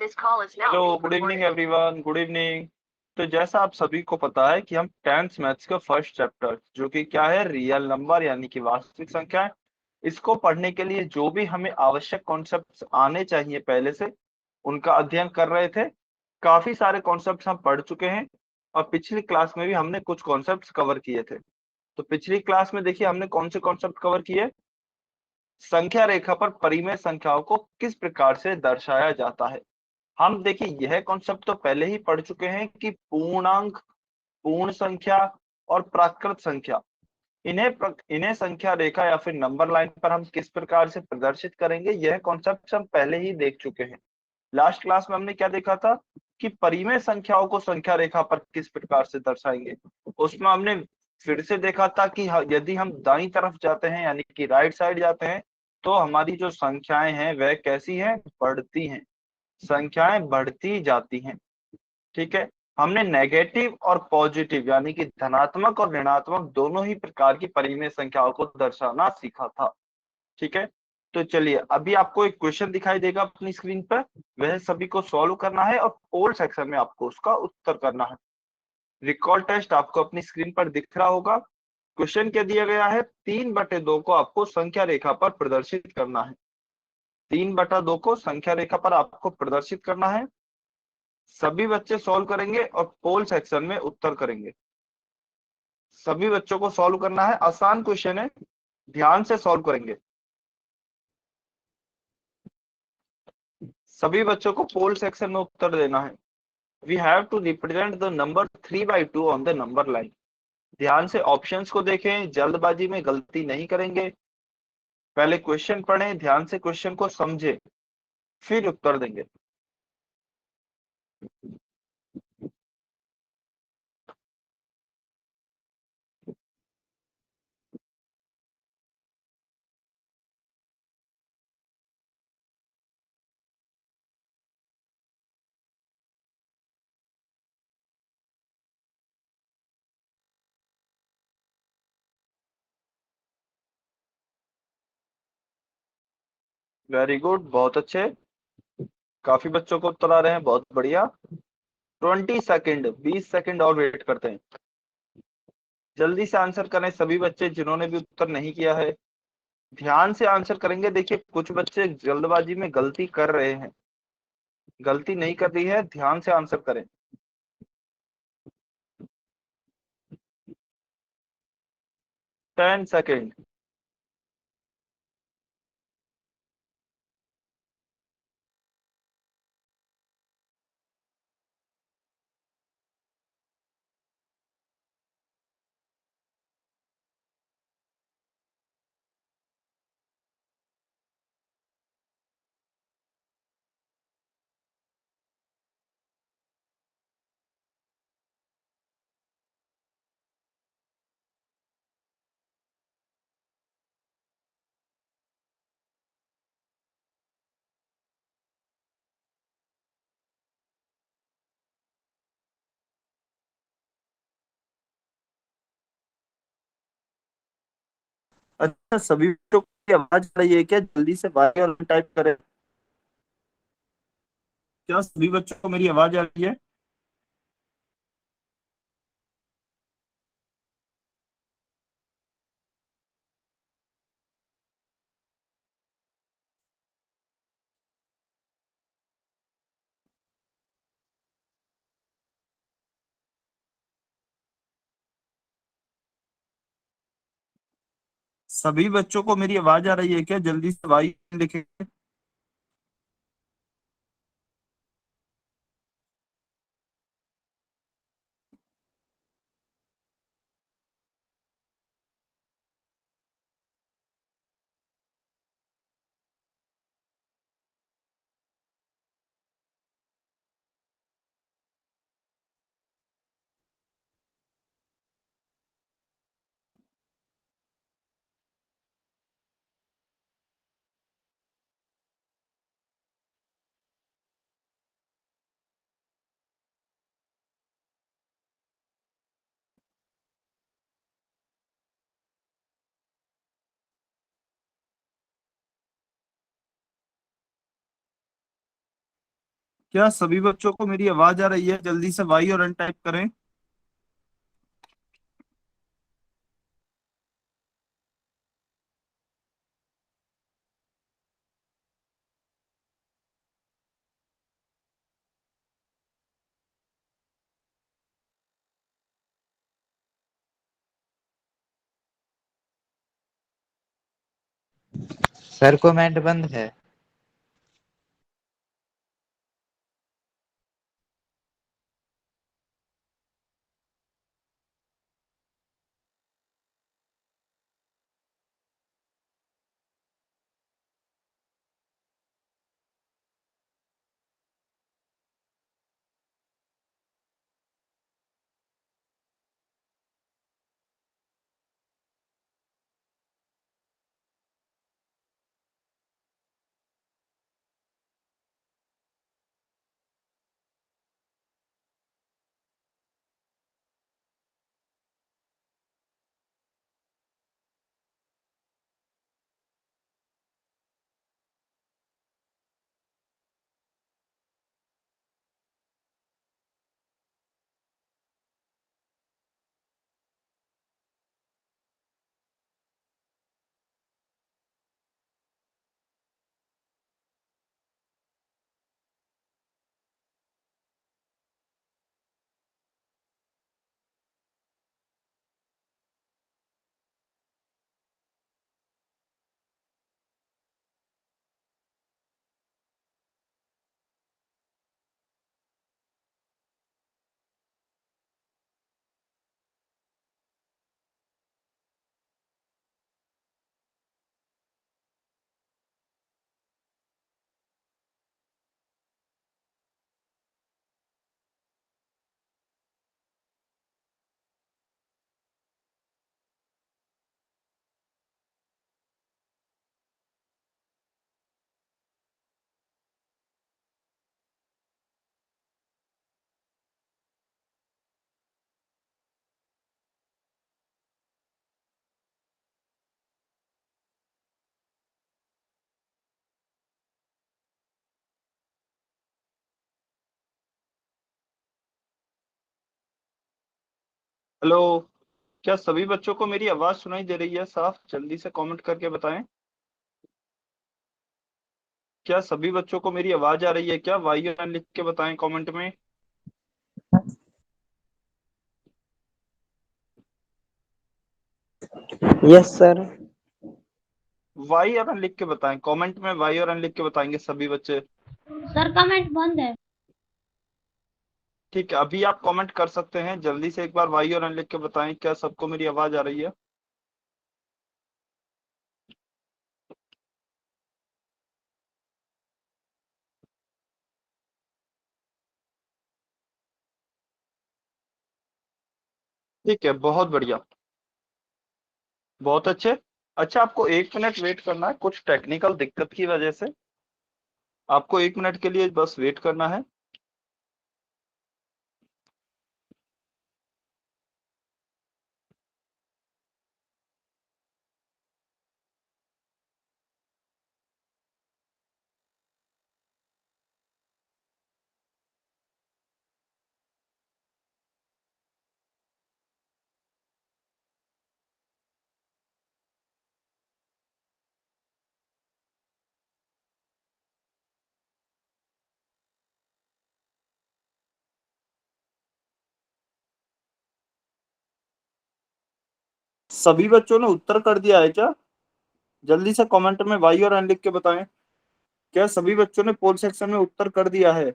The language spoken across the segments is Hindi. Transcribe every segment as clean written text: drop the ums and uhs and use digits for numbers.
Hello, good evening everyone, good evening. तो जैसा आप सभी को पता है कि हम टेंथ मैथ्स का फर्स्ट चैप्टर जो कि क्या है, रियल नंबर यानी कि वास्तविक संख्या है, इसको पढ़ने के लिए जो भी हमें आवश्यक कॉन्सेप्ट्स आने चाहिए पहले से, उनका अध्ययन कर रहे थे। काफी सारे कॉन्सेप्ट्स हम पढ़ चुके हैं और पिछली क्लास में भी हमने कुछ कॉन्सेप्ट्स कवर किए थे। तो पिछली क्लास में देखिए हमने कौन से कॉन्सेप्ट कवर किए। संख्या रेखा पर परिमेय संख्याओं को किस प्रकार से दर्शाया जाता है। हम देखिए यह कॉन्सेप्ट तो पहले ही पढ़ चुके हैं कि पूर्णांक, पूर्ण संख्या और प्राकृत संख्या, इन्हें संख्या रेखा या फिर नंबर लाइन पर हम किस प्रकार से प्रदर्शित करेंगे, यह कॉन्सेप्ट हम पहले ही देख चुके हैं। लास्ट क्लास में हमने क्या देखा था कि परिमेय संख्याओं को संख्या रेखा पर किस प्रकार से दर्शाएंगे। उसमें हमने फिर से देखा था कि यदि हम दाईं तरफ जाते हैं यानी कि राइट साइड जाते हैं तो हमारी जो संख्याएं हैं वह कैसी हैं, बढ़ती हैं, संख्याएं बढ़ती जाती हैं। ठीक है। हमने नेगेटिव और पॉजिटिव यानी कि धनात्मक और ऋणात्मक दोनों ही प्रकार की परिमेय संख्याओं को दर्शाना सीखा था। ठीक है। तो चलिए अभी आपको एक क्वेश्चन दिखाई देगा अपनी स्क्रीन पर, वह सभी को सॉल्व करना है और पोल सेक्शन में आपको उसका उत्तर करना है। रिकॉल टेस्ट आपको अपनी स्क्रीन पर दिख रहा होगा। क्वेश्चन क्या दिया गया है, 3/2 को आपको संख्या रेखा पर प्रदर्शित करना है। 3/2 को संख्या रेखा पर आपको प्रदर्शित करना है। सभी बच्चे सॉल्व करेंगे और पोल सेक्शन में उत्तर करेंगे। सभी बच्चों को सॉल्व करना है, आसान क्वेश्चन है, ध्यान से सॉल्व करेंगे। सभी बच्चों को पोल सेक्शन में उत्तर देना है। We have to represent the number 3/2 on the number line. ध्यान से ऑप्शंस को देखें, जल्दबाजी में गलती नहीं करेंगे। पहले क्वेश्चन पढ़ें, ध्यान से क्वेश्चन को समझें, फिर उत्तर देंगे। वेरी गुड, बहुत अच्छे, काफी बच्चों को उत्तर आ रहे हैं, बहुत बढ़िया। 20 सेकेंड, 20 सेकेंड और वेट करते हैं। जल्दी से आंसर करें सभी बच्चे जिन्होंने भी उत्तर नहीं किया है। ध्यान से आंसर करेंगे। देखिए कुछ बच्चे जल्दबाजी में गलती कर रहे हैं, गलती नहीं कर रही है, ध्यान से आंसर करें। 10 सेकेंड। अच्छा, सभी बच्चों की आवाज आ रही है क्या? जल्दी से बाकी और टाइप करें। क्या सभी बच्चों को मेरी आवाज आ रही है? सभी बच्चों को मेरी आवाज आ रही है क्या? जल्दी से वाई लिखें। क्या सभी बच्चों को मेरी आवाज आ रही है? जल्दी से वाई और एन टाइप करें। सर कमेंट बंद है। हेलो। क्या सभी बच्चों को मेरी आवाज सुनाई दे रही है साफ? जल्दी से कमेंट करके बताएं। क्या सभी बच्चों को मेरी आवाज आ रही है? क्या वाई और एन लिख के बताएं कमेंट में। Yes sir. वाई और एन लिख के बताएं कमेंट में। वाई और एन लिख के बताएंगे सभी बच्चे। सर कमेंट बंद है। ठीक है, अभी आप कमेंट कर सकते हैं। जल्दी से एक बार वाई और एन लिख के बताएं। क्या सबको मेरी आवाज आ रही है? ठीक है, बहुत बढ़िया, बहुत अच्छे। अच्छा, आपको 1 मिनट वेट करना है, कुछ टेक्निकल दिक्कत की वजह से। आपको 1 मिनट के लिए बस वेट करना है। सभी बच्चों ने उत्तर कर दिया है क्या? जल्दी से कमेंट में वाई और एन लिख के बताएं। क्या सभी बच्चों ने पोल सेक्शन में उत्तर कर दिया है?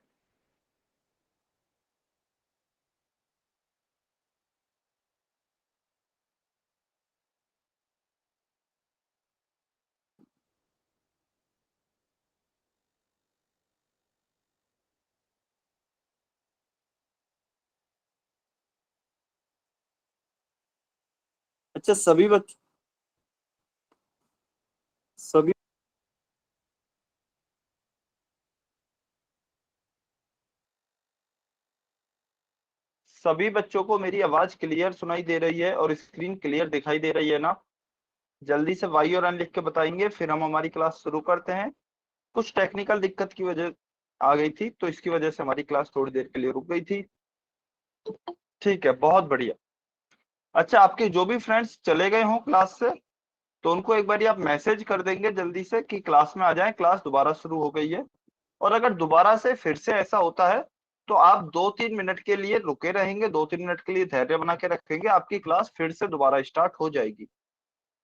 अच्छा, सभी सभी बच्चों को मेरी आवाज क्लियर सुनाई दे रही है और स्क्रीन क्लियर दिखाई दे रही है ना? जल्दी से वाई और एन लिख के बताएंगे, फिर हम हमारी क्लास शुरू करते हैं। कुछ टेक्निकल दिक्कत की वजह आ गई थी, तो इसकी वजह से हमारी क्लास थोड़ी देर के लिए रुक गई थी। ठीक है, बहुत बढ़िया। अच्छा, आपके जो भी फ्रेंड्स चले गए हों क्लास से, तो उनको एक बार आप मैसेज कर देंगे जल्दी से कि क्लास में आ जाएं, क्लास दोबारा शुरू हो गई है। और अगर दोबारा से फिर से ऐसा होता है तो आप 2-3 मिनट के लिए रुके रहेंगे, 2-3 मिनट के लिए धैर्य बना के रखेंगे, आपकी क्लास फिर से दोबारा स्टार्ट हो जाएगी।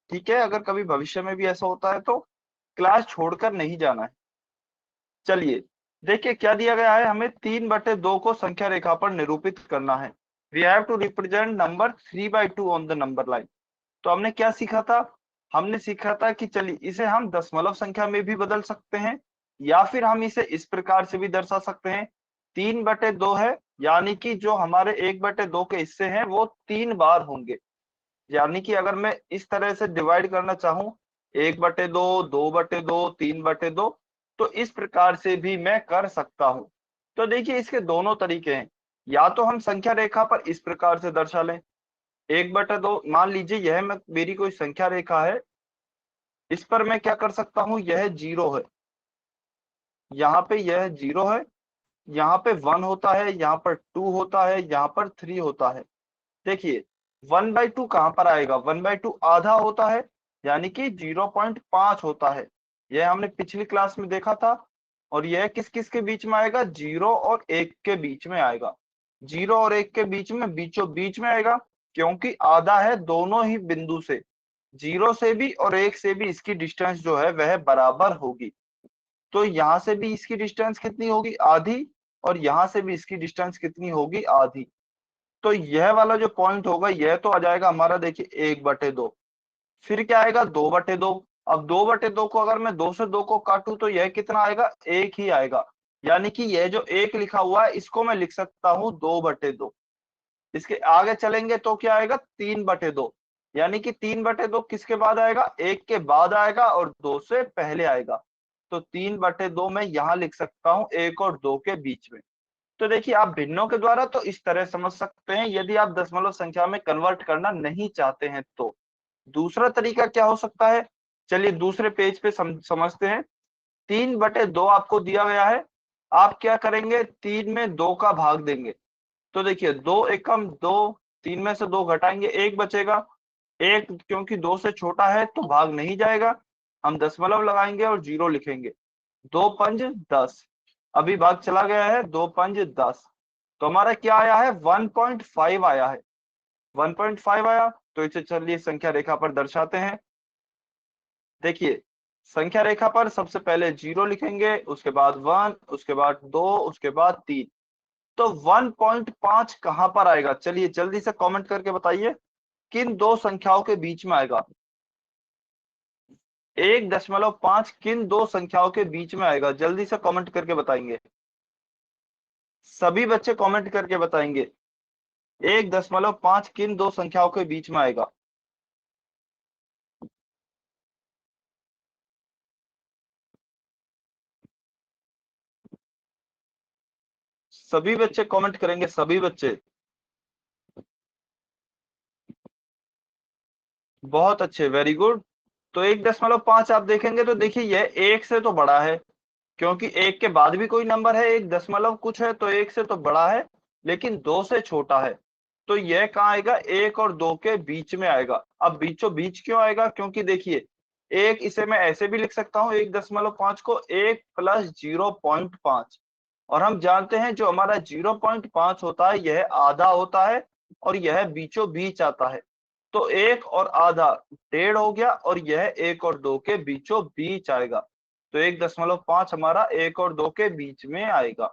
ठीक है, अगर कभी भविष्य में भी ऐसा होता है तो क्लास छोड़कर नहीं जाना है। चलिए देखिए क्या दिया गया है, हमें 3/2 को संख्या रेखा पर निरूपित करना है। We have to represent number 3/2 on the number line. तो हमने क्या सीखा था, हमने सीखा था कि चलिए इसे हम दशमलव संख्या में भी बदल सकते हैं, या फिर हम इसे इस प्रकार से भी दर्शा सकते हैं। 3/2 है, यानी कि जो हमारे 1/2 के हिस्से हैं वो 3 बार होंगे। यानी कि अगर मैं इस तरह से डिवाइड करना चाहूं, 1/2, 2/2, 3/2, तो इस प्रकार से भी मैं कर सकता हूं। तो देखिए इसके दोनों तरीके हैं, या तो हम संख्या रेखा पर इस प्रकार से दर्शा लें, 1/2, मान लीजिए यह मेरी कोई संख्या रेखा है, इस पर मैं क्या कर सकता हूं, यह 0 है, यहाँ पे यह 0 है, यहाँ पे 1 होता है, यहाँ पर 2 होता है, यहाँ पर 3 होता है। देखिए 1/2 कहाँ पर आएगा, 1/2 आधा होता है, यानी कि 0.5 होता है। यह हमने पिछली क्लास में देखा था। और यह किस किस के बीच में आएगा, 0 और 1 के बीच में आएगा। 0 और 1 के बीच में बीचों बीच में आएगा, क्योंकि आधा है दोनों ही बिंदु से, 0 से भी और 1 से भी इसकी डिस्टेंस जो है वह बराबर होगी। तो यहाँ से भी इसकी डिस्टेंस कितनी होगी, आधी, और यहाँ से भी इसकी डिस्टेंस कितनी होगी, आधी। तो यह वाला जो पॉइंट होगा यह तो आ जाएगा हमारा, देखिए 1/2। फिर क्या आएगा, 2/2। अब 2/2 को अगर मैं 2 से 2 को काटूं तो यह कितना आएगा, 1 ही आएगा। यानी कि यह जो 1 लिखा हुआ है इसको मैं लिख सकता हूं 2/2। इसके आगे चलेंगे तो क्या आएगा, 3/2। यानी कि 3/2 किसके बाद आएगा, 1 के बाद आएगा और 2 से पहले आएगा। तो 3/2 मैं यहाँ लिख सकता हूँ 1 और 2 के बीच में। तो देखिए आप भिन्नों के द्वारा तो इस तरह समझ सकते हैं, यदि आप दशमलव संख्या में कन्वर्ट करना नहीं चाहते हैं तो। दूसरा तरीका क्या हो सकता है, चलिए दूसरे पेज पे समझते हैं। 3/2 आपको दिया गया है, आप क्या करेंगे, 3 में 2 का भाग देंगे। तो देखिए 2 एकम 2, 3 में से 2 घटाएंगे, 1 बचेगा। 1 क्योंकि 2 से छोटा है तो भाग नहीं जाएगा, हम दशमलव लगाएंगे और 0 लिखेंगे। 2 पंज 10, अभी भाग चला गया है, 2 पंज 10। तो हमारा क्या आया है, 1.5 आया है। 1.5 आया, तो इसे चलिए संख्या रेखा पर दर्शाते हैं। देखिए संख्या रेखा पर सबसे पहले 0 लिखेंगे, उसके बाद 1, उसके बाद 2, उसके बाद 3। तो 1.5 कहां पर आएगा, चलिए जल्दी से कमेंट करके बताइए किन दो संख्याओं के बीच में आएगा। 1.5 किन दो संख्याओं के बीच में आएगा, जल्दी से कमेंट करके बताएंगे। सभी बच्चे कमेंट करके बताएंगे 1.5 किन दो संख्याओं के बीच में आएगा। सभी बच्चे कमेंट करेंगे, सभी बच्चे। बहुत अच्छे, वेरी गुड। तो 1.5 आप देखेंगे तो देखिए यह 1 से तो बड़ा है, क्योंकि 1 के बाद भी कोई नंबर है, 1 दशमलव कुछ है, तो 1 से तो बड़ा है, लेकिन 2 से छोटा है। तो यह कहाँ आएगा, 1 और 2 के बीच में आएगा। अब बीचों बीच क्यों आएगा, क्योंकि देखिए एक, इसे मैं ऐसे भी लिख सकता हूँ 1.5 को 1 + 0.5। और हम जानते हैं जो हमारा 0.5 होता है यह आधा होता है, और यह बीचों बीच आता है। तो 1 और आधा 1.5 हो गया, और यह 1 और 2 के बीचों बीच आएगा। तो 1.5 हमारा 1 और 2 के बीच में आएगा।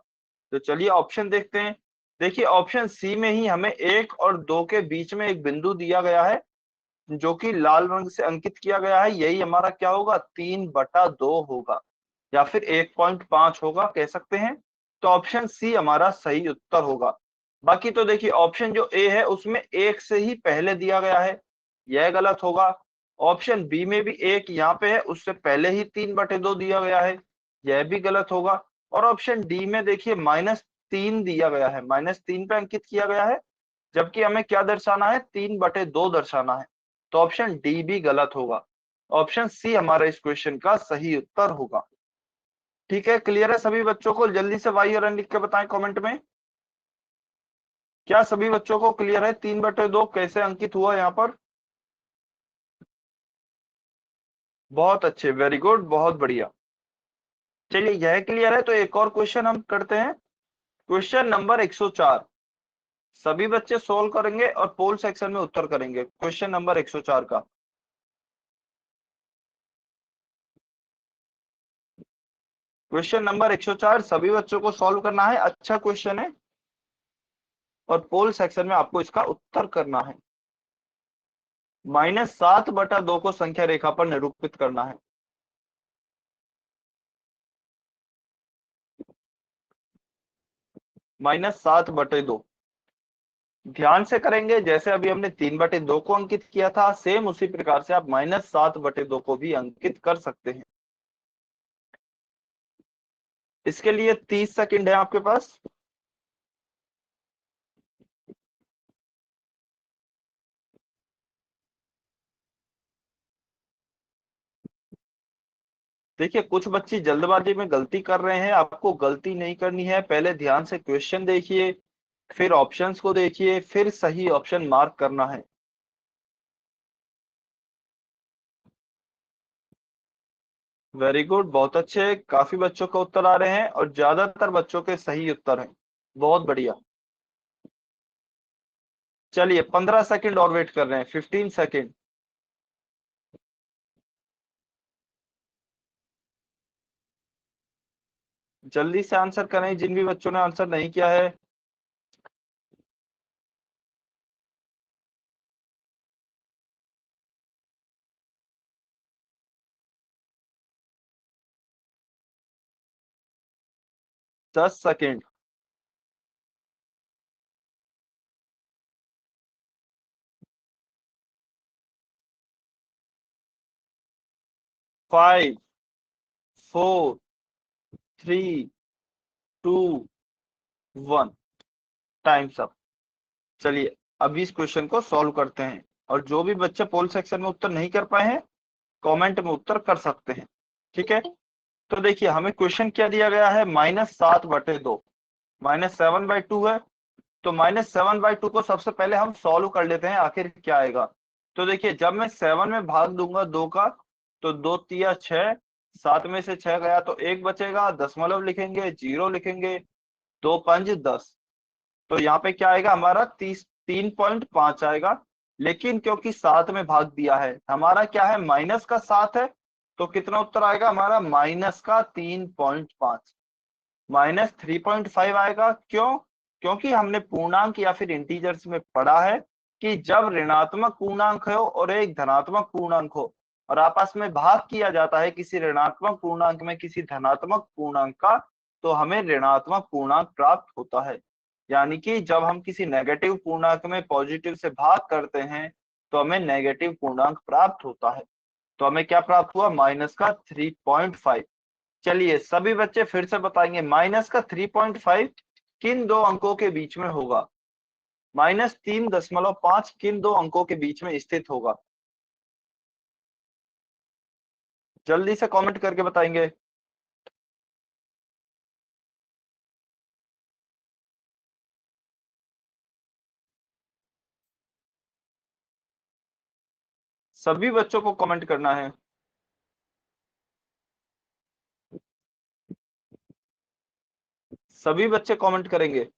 तो चलिए ऑप्शन देखते हैं। देखिए ऑप्शन सी में ही हमें 1 और 2 के बीच में एक बिंदु दिया गया है, जो कि लाल रंग से अंकित किया गया है। यही हमारा क्या होगा, 3/2 होगा, या फिर 1.5 होगा कह सकते हैं। तो ऑप्शन सी हमारा सही उत्तर होगा। बाकी तो देखिए ऑप्शन जो ए है उसमें 1 से ही पहले दिया गया है, यह गलत होगा। ऑप्शन बी में भी 1 यहाँ पे है, उससे पहले ही 3/2 दिया गया है, यह भी गलत होगा। और ऑप्शन डी में देखिए -3 दिया गया है, -3 पे अंकित किया गया है, जबकि हमें क्या दर्शाना है, 3/2 दर्शाना है। तो ऑप्शन डी भी गलत होगा। ऑप्शन सी हमारा इस क्वेश्चन का सही उत्तर होगा। ठीक है, क्लियर है सभी बच्चों को? जल्दी से वाई और रन लिख के बताएं कमेंट में। क्या सभी बच्चों को क्लियर है 3/2 कैसे अंकित हुआ यहाँ पर? बहुत अच्छे, वेरी गुड, बहुत बढ़िया। चलिए यह क्लियर है तो एक और क्वेश्चन हम करते हैं। क्वेश्चन नंबर 104 सभी बच्चे सोल्व करेंगे और पोल सेक्शन में उत्तर करेंगे। क्वेश्चन नंबर 104 का क्वेश्चन नंबर 104 सभी बच्चों को सॉल्व करना है। अच्छा क्वेश्चन है और पोल सेक्शन में आपको इसका उत्तर करना है। -7/2 को संख्या रेखा पर निरूपित करना है। -7/2 ध्यान से करेंगे, जैसे अभी हमने 3/2 को अंकित किया था, सेम उसी प्रकार से आप -7/2 को भी अंकित कर सकते हैं। इसके लिए 30 सेकंड है आपके पास। देखिए कुछ बच्चे जल्दबाजी में गलती कर रहे हैं, आपको गलती नहीं करनी है। पहले ध्यान से क्वेश्चन देखिए, फिर ऑप्शंस को देखिए, फिर सही ऑप्शन मार्क करना है। वेरी गुड, बहुत अच्छे, काफी बच्चों का उत्तर आ रहे हैं और ज्यादातर बच्चों के सही उत्तर हैं। बहुत बढ़िया। चलिए 15 सेकंड और वेट कर रहे हैं, 15 सेकंड। जल्दी से आंसर करें जिन भी बच्चों ने आंसर नहीं किया है। दस सेकंड। 5 4 3 2 1 times up. चलिए अब इस क्वेश्चन को सॉल्व करते हैं और जो भी बच्चे पोल सेक्शन में उत्तर नहीं कर पाए हैं कमेंट में उत्तर कर सकते हैं। ठीक है, तो देखिए हमें क्वेश्चन क्या दिया गया है, -7/2 -7/2 है। तो -7/2 को सबसे पहले हम सॉल्व कर लेते हैं, आखिर क्या आएगा। तो देखिए जब मैं 7 में भाग दूंगा 2 का, तो 2 तिया 6, 7 में से 6 गया तो 1 बचेगा, दशमलव लिखेंगे, 0 लिखेंगे, 2 5 10। तो यहाँ पे क्या आएगा हमारा 3.5 आएगा। लेकिन क्योंकि 7 में भाग दिया है, हमारा क्या है माइनस का 7 है, तो कितना उत्तर आएगा हमारा -3.5, -3.5 आएगा। क्यों? क्योंकि हमने पूर्णांक या फिर इंटीजर्स में पढ़ा है कि जब ऋणात्मक पूर्णांक हो और एक धनात्मक पूर्णांक हो और आपस में भाग किया जाता है किसी ऋणात्मक पूर्णांक में किसी धनात्मक पूर्णांक का, तो हमें ऋणात्मक पूर्णांक प्राप्त होता है। यानी कि जब हम किसी नेगेटिव पूर्णांक में पॉजिटिव से भाग करते हैं तो हमें नेगेटिव पूर्णांक प्राप्त होता है। तो हमें क्या प्राप्त हुआ, -3.5। चलिए सभी बच्चे फिर से बताएंगे -3.5 किन दो अंकों के बीच में होगा, -3.5 किन दो अंकों के बीच में स्थित होगा। जल्दी से कमेंट करके बताएंगे। सभी बच्चों को कमेंट करना है। सभी बच्चे कमेंट करेंगे।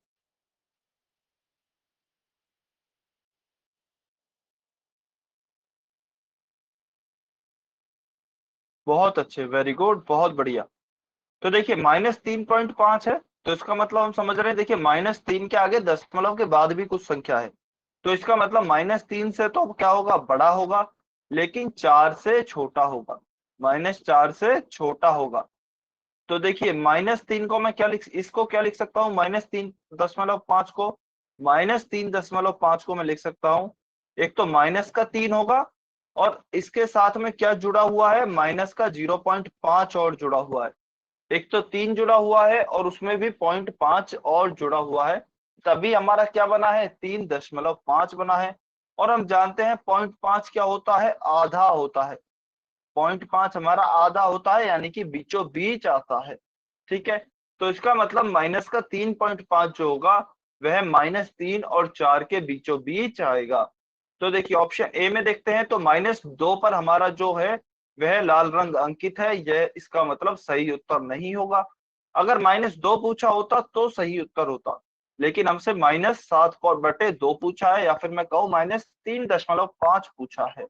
बहुत अच्छे, वेरी गुड, बहुत बढ़िया। तो देखिए -3.5 है, तो इसका मतलब हम समझ रहे हैं, देखिए -3 के आगे दशमलव के बाद भी कुछ संख्या है, तो इसका मतलब -3 से तो क्या होगा, बड़ा होगा, लेकिन 4 से छोटा होगा, -4 से छोटा होगा। तो देखिए -3 को मैं क्या इसको क्या लिख सकता हूँ, -3.5 को, -3.5 को मैं लिख सकता हूँ। एक तो -3 होगा और इसके साथ में क्या जुड़ा हुआ है, -0.5 और जुड़ा हुआ है। एक तो 3 जुड़ा हुआ है और उसमें भी 0.5 और जुड़ा हुआ है, तभी हमारा क्या बना है, 3.5 बना है। और हम जानते हैं 0.5 क्या होता है, आधा होता है। 0.5 हमारा आधा होता है, यानी कि बीचों बीच आता है। ठीक है, तो इसका मतलब माइनस का 3.5 जो होगा वह -3 और 4 के बीचों बीच आएगा। तो देखिए ऑप्शन ए में देखते हैं, तो -2 पर हमारा जो है वह लाल रंग अंकित है, यह इसका मतलब सही उत्तर नहीं होगा। अगर -2 पूछा होता तो सही उत्तर होता, लेकिन हमसे -7/2 पूछा है, या फिर मैं कहूँ -3.5 पूछा है,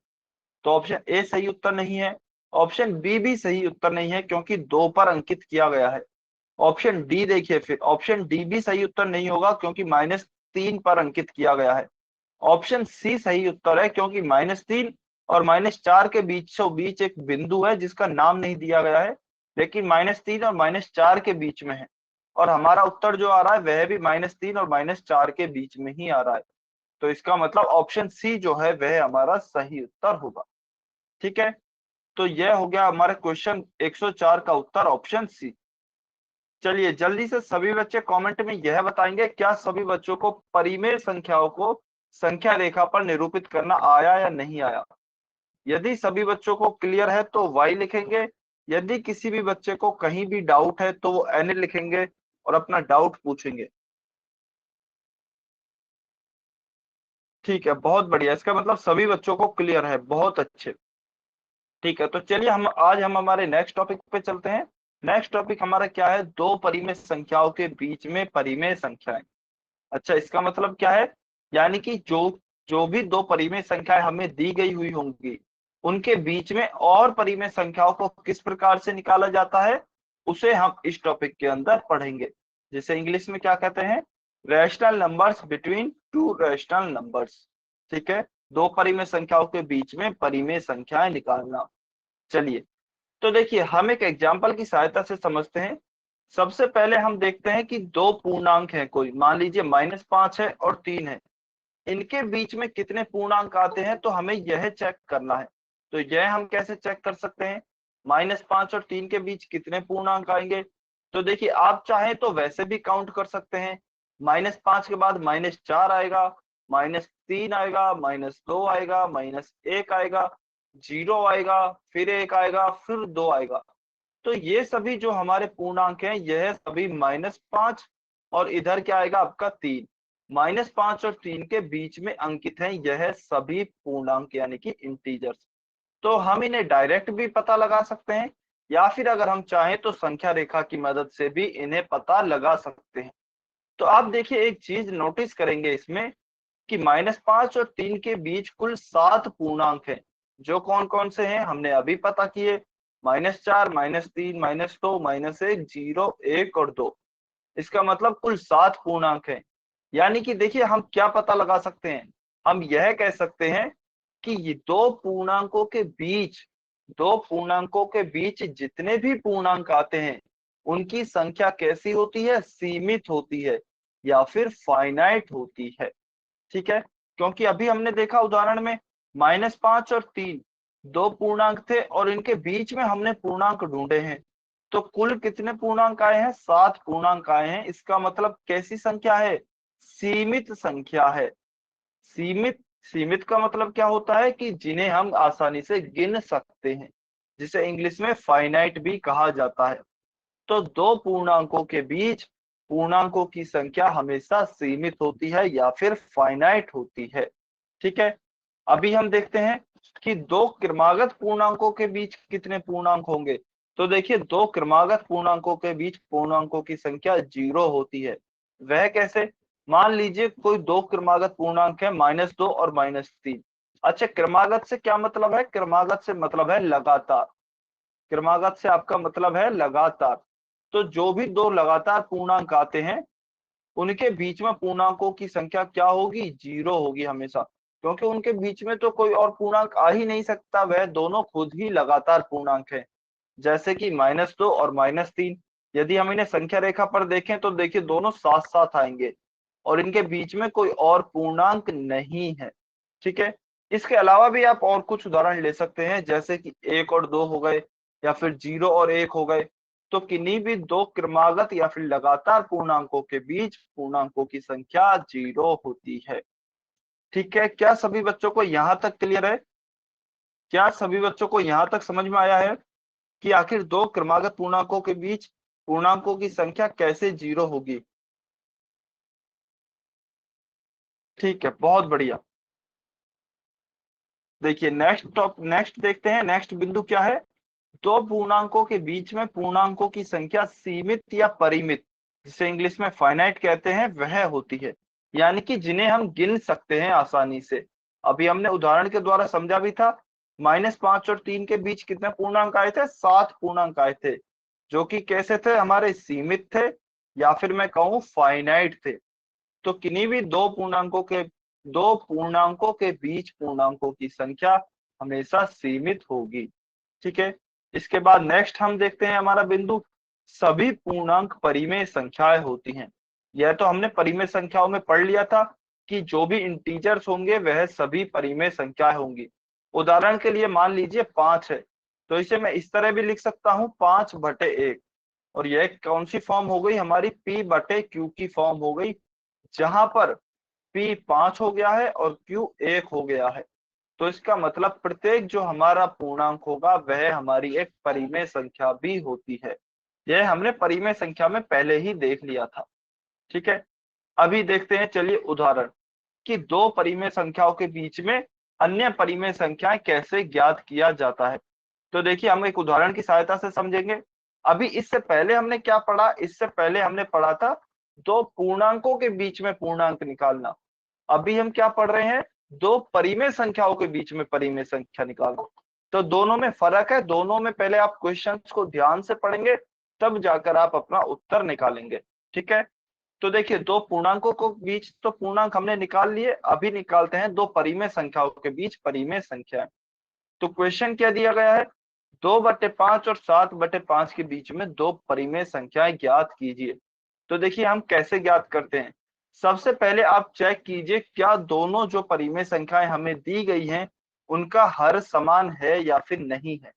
तो ऑप्शन ए सही उत्तर नहीं है। ऑप्शन बी भी सही उत्तर नहीं है, क्योंकि 2 पर अंकित किया गया है। ऑप्शन डी देखिए, फिर ऑप्शन डी भी सही उत्तर नहीं होगा, क्योंकि -3 पर अंकित किया गया है। ऑप्शन सी सही उत्तर है, क्योंकि -3 और -4 के बीचों बीच एक बिंदु है जिसका नाम नहीं दिया गया है, लेकिन -3 और -4 के बीच में है, और हमारा उत्तर जो आ रहा है वह भी -3 और -4 के बीच में ही आ रहा है। तो इसका मतलब ऑप्शन सी जो है वह हमारा सही उत्तर होगा। ठीक है, तो यह हो गया हमारे क्वेश्चन 104 का उत्तर, ऑप्शन सी। चलिए जल्दी से सभी बच्चे कमेंट में यह बताएंगे, क्या सभी बच्चों को परिमेय संख्याओं को संख्या रेखा पर निरूपित करना आया या नहीं आया। यदि सभी बच्चों को क्लियर है तो वाई लिखेंगे, यदि किसी भी बच्चे को कहीं भी डाउट है तो वो एन लिखेंगे और अपना डाउट पूछेंगे। ठीक है, बहुत बढ़िया, इसका मतलब सभी बच्चों को क्लियर है, बहुत अच्छे। ठीक है, तो चलिए हम हमारे नेक्स्ट टॉपिक पे चलते हैं। नेक्स्ट टॉपिक हमारा क्या है, दो परिमेय संख्याओं के बीच में परिमेय संख्याएं। अच्छा, इसका मतलब क्या है, यानी कि जो जो भी दो परिमेय संख्याएं हमें दी गई हुई होंगी, उनके बीच में और परिमेय संख्याओं को किस प्रकार से निकाला जाता है, उसे हम इस टॉपिक के अंदर पढ़ेंगे। जिसे इंग्लिश में क्या कहते हैं, rational numbers between two rational numbers. ठीक है, दो परिमेय संख्याओं के बीच में परिमेय संख्याएं निकालना। चलिए, तो देखिए हम एक एग्जाम्पल की सहायता से समझते हैं। सबसे पहले हम देखते हैं कि दो पूर्णांक है, कोई मान लीजिए -5 है और 3 है, इनके बीच में कितने पूर्णांक आते हैं, तो हमें यह चेक करना है। तो यह हम कैसे चेक कर सकते हैं, -5 और 3 के बीच कितने पूर्णांक आएंगे। तो देखिए आप चाहें तो वैसे भी काउंट कर सकते हैं, -5 के बाद -4 आएगा, -3 आएगा, -2 आएगा, -1 आएगा, 0 आएगा, फिर 1 आएगा, फिर 2 आएगा। तो ये सभी जो हमारे पूर्णांक हैं यह सभी -5 और इधर क्या आएगा आपका 3, -5 और 3 के बीच में अंकित हैं यह सभी पूर्णांक यानी कि इंटीजर्स। तो हम इन्हें डायरेक्ट भी पता लगा सकते हैं, या फिर अगर हम चाहें तो संख्या रेखा की मदद से भी इन्हें पता लगा सकते हैं। तो आप देखिए एक चीज नोटिस करेंगे इसमें, कि -5 और 3 के बीच कुल 7 पूर्णांक हैं, जो कौन कौन से हैं हमने अभी पता किए, -4, -3, -2, -1, 0, 1 और 2। इसका मतलब कुल 7 पूर्णांक हैं। यानी कि देखिए हम क्या पता लगा सकते हैं, हम यह कह सकते हैं कि ये दो पूर्णांकों के बीच जितने भी पूर्णांक आते हैं उनकी संख्या कैसी होती है, सीमित होती है या फिर फाइनाइट होती है। ठीक है, क्योंकि अभी हमने देखा उदाहरण में -5 और 3 दो पूर्णांक थे और इनके बीच में हमने पूर्णांक ढूंढे हैं। तो कुल कितने पूर्णांक आए हैं, 7 पूर्णांक आए हैं। इसका मतलब कैसी संख्या है, सीमित संख्या है। सीमित सीमित का मतलब क्या होता है कि जिन्हें हम आसानी से गिन सकते हैं, जिसे इंग्लिश में फाइनाइट भी कहा जाता है। तो दो पूर्णांकों के बीच पूर्णांकों की संख्या हमेशा सीमित होती है या फिर फाइनाइट होती है। ठीक है, अभी हम देखते हैं कि दो क्रमागत पूर्णांकों के बीच कितने पूर्णांक होंगे। तो देखिए दो क्रमागत पूर्णांकों के बीच पूर्णांकों की संख्या 0 होती है। वह कैसे, मान लीजिए कोई दो क्रमागत पूर्णांक है -2 और -3। अच्छा, क्रमागत से क्या मतलब है, क्रमागत से मतलब है लगातार। क्रमागत से आपका मतलब है लगातार। तो जो भी दो लगातार पूर्णांक आते हैं उनके बीच में पूर्णांकों की संख्या क्या होगी, 0 होगी हमेशा, क्योंकि उनके बीच में तो कोई और पूर्णांक आ ही नहीं सकता, वह दोनों खुद ही लगातार पूर्णांक है। जैसे कि -2 और -3, यदि हम इन्हें संख्या रेखा पर देखें तो देखिए दोनों साथ साथ आएंगे और इनके बीच में कोई और पूर्णांक नहीं है। ठीक है, इसके अलावा भी आप और कुछ उदाहरण ले सकते हैं, जैसे कि 1 और 2 हो गए, या फिर 0 और 1 हो गए। तो किन्हीं भी दो क्रमागत या फिर लगातार पूर्णांकों के बीच पूर्णांकों की संख्या 0 होती है। ठीक है, क्या सभी बच्चों को यहां तक क्लियर है, क्या सभी बच्चों को यहां तक समझ में आया है कि आखिर दो क्रमागत पूर्णांकों के बीच पूर्णांकों की संख्या कैसे 0 होगी। ठीक है, बहुत बढ़िया। देखिए नेक्स्ट देखते हैं। नेक्स्ट बिंदु क्या है, दो पूर्णांकों के बीच में पूर्णांकों की संख्या सीमित या परिमित, जिसे इंग्लिश में फाइनाइट कहते हैं, वह होती है, यानी कि जिन्हें हम गिन सकते हैं आसानी से। अभी हमने उदाहरण के द्वारा समझा भी था। -5 और 3 के बीच कितने पूर्णांक आए थे, 7 पूर्णांक आए थे, जो कि कैसे थे, हमारे सीमित थे, या फिर मैं कहूं फाइनाइट थे। तो किन्हीं भी दो पूर्णांकों के बीच पूर्णांकों की संख्या हमेशा सीमित होगी। ठीक है। इसके बाद नेक्स्ट हम देखते हैं हमारा बिंदु, सभी पूर्णांक परिमेय संख्याएं होती हैं। यह तो हमने परिमेय संख्याओं में पढ़ लिया था कि जो भी इंटीजर्स होंगे वह सभी परिमेय संख्याएं होंगी। उदाहरण के लिए मान लीजिए 5 है, तो इसे मैं इस तरह भी लिख सकता हूं, 5/1। और यह कौन सी फॉर्म हो गई, हमारी P/Q की फॉर्म हो गई, जहां पर P 5 हो गया है और Q 1 हो गया है। तो इसका मतलब प्रत्येक जो हमारा पूर्णांक होगा वह हमारी एक परिमेय संख्या भी होती है। यह हमने परिमेय संख्या में पहले ही देख लिया था। ठीक है। अभी देखते हैं, चलिए उदाहरण, कि दो परिमेय संख्याओं के बीच में अन्य परिमेय संख्याएं कैसे ज्ञात किया जाता है। तो देखिए हम एक उदाहरण की सहायता से समझेंगे। अभी इससे पहले हमने क्या पढ़ा, इससे पहले हमने पढ़ा था दो पूर्णांकों के बीच में पूर्णांक निकालना। अभी हम क्या पढ़ रहे हैं, दो परिमेय संख्याओं के बीच में परिमेय संख्या निकालना। तो दोनों में फर्क है, दोनों में पहले आप क्वेश्चंस को ध्यान से पढ़ेंगे, तब जाकर आप अपना उत्तर निकालेंगे। ठीक है। तो देखिए दो पूर्णांकों को बीच तो पूर्णांक हमने निकाल लिए, अभी निकालते हैं दो परिमेय संख्याओं के बीच परिमेय संख्या। तो क्वेश्चन क्या दिया गया है, 2/5 और 7/5 के बीच में दो परिमेय संख्याएं ज्ञात कीजिए। तो देखिए हम कैसे ज्ञात करते हैं, सबसे पहले आप चेक कीजिए क्या दोनों जो परिमेय संख्याएं हमें दी गई हैं उनका हर समान है या फिर नहीं है।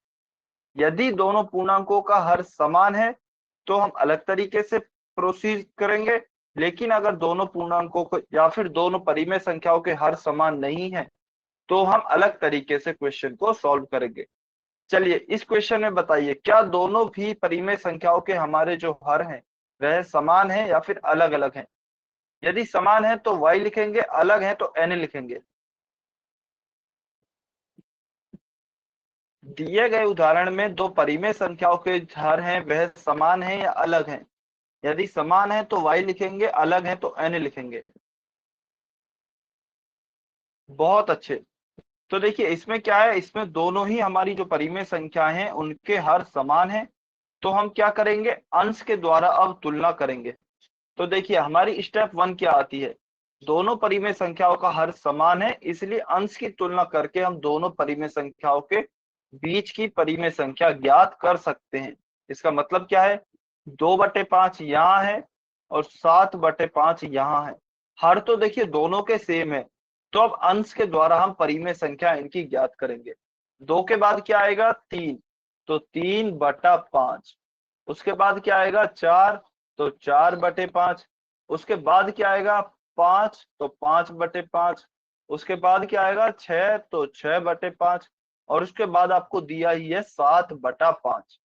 यदि दोनों पूर्णांकों का हर समान है तो हम अलग तरीके से प्रोसीड करेंगे, लेकिन अगर दोनों पूर्णांकों को या फिर दोनों परिमेय संख्याओं के हर समान नहीं है तो हम अलग तरीके से क्वेश्चन को सॉल्व करेंगे। चलिए इस क्वेश्चन में बताइए, क्या दोनों भी परिमेय संख्याओं के हमारे जो हर हैं वह समान है या फिर अलग अलग हैं। यदि समान है तो y लिखेंगे, अलग है तो n लिखेंगे। दिए गए उदाहरण में दो परिमेय संख्याओं के हर हैं वह समान है या अलग हैं। यदि समान है तो y लिखेंगे, अलग है तो n लिखेंगे। बहुत अच्छे। तो देखिए इसमें क्या है, इसमें दोनों ही हमारी जो परिमेय संख्या हैं उनके हर समान है। तो हम क्या करेंगे, अंश के द्वारा अब तुलना करेंगे। तो देखिए हमारी स्टेप 1 क्या आती है, दोनों परिमेय संख्याओं का हर समान है, इसलिए अंश की तुलना करके हम दोनों परिमेय संख्याओं के बीच की परिमेय संख्या ज्ञात कर सकते हैं। इसका मतलब क्या है, 2/5 यहाँ है और 7/5 यहाँ है। हर तो देखिए दोनों के सेम है, तो अब अंश के द्वारा हम परिमेय संख्या इनकी ज्ञात करेंगे। 2 के बाद क्या आएगा, 3, तो 3/5। उसके बाद क्या आएगा, 4, तो 4/5। उसके बाद क्या आएगा, 5, तो 5/5। उसके बाद क्या आएगा, 6, तो 6/5। और उसके बाद आपको दिया ही है 7/5।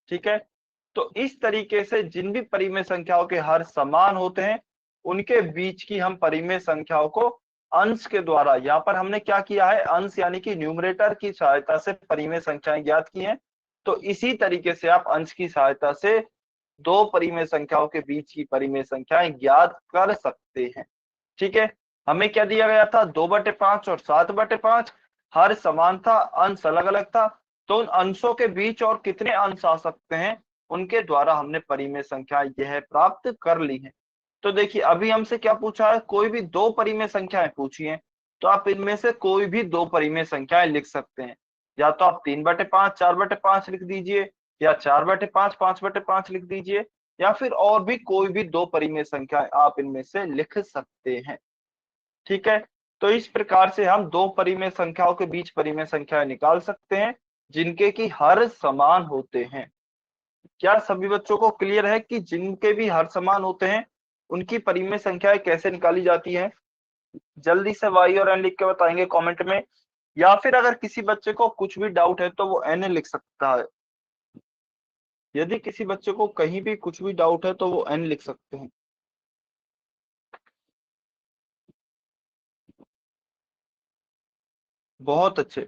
ठीक है। तो इस तरीके से जिन भी परिमेय संख्याओं के हर समान होते हैं उनके बीच की हम परिमेय संख्याओं को अंश के द्वारा, यहाँ पर हमने क्या किया है, अंश यानी कि न्यूमरेटर की सहायता से परिमेय संख्याएं ज्ञात की हैं। तो इसी तरीके से आप अंश की सहायता से दो परिमेय संख्याओं के बीच की परिमेय संख्याएं ज्ञात कर सकते हैं। ठीक है। हमें क्या दिया गया था, 2/5 और 7/5, हर समान था, अंश अलग अलग था। तो उन अंशों के बीच और कितने अंश आ सकते हैं उनके द्वारा हमने परिमेय संख्या यह प्राप्त कर ली है। तो देखिए अभी हमसे क्या पूछा है, कोई भी दो परिमेय संख्याएं पूछी हैं, तो आप इनमें से कोई भी दो परिमेय संख्याएं लिख सकते हैं। या तो आप 3/5 4/5 लिख दीजिए, या 4/5 5/5 लिख दीजिए, या फिर और भी कोई भी दो परिमेय संख्याएं आप इनमें से लिख सकते हैं। ठीक है। तो इस प्रकार से हम दो परिमेय संख्याओं के बीच परिमेय संख्याएं निकाल सकते हैं जिनके की हर समान होते हैं। क्या सभी बच्चों को क्लियर है कि जिनके भी हर समान होते हैं उनकी परिमेय संख्याएं कैसे निकाली जाती हैं। जल्दी से y और n लिख के बताएंगे कमेंट में, या फिर अगर किसी बच्चे को कुछ भी डाउट है तो वो n लिख सकता है। यदि किसी बच्चे को कहीं भी कुछ भी डाउट है तो वो n लिख सकते हैं। बहुत अच्छे,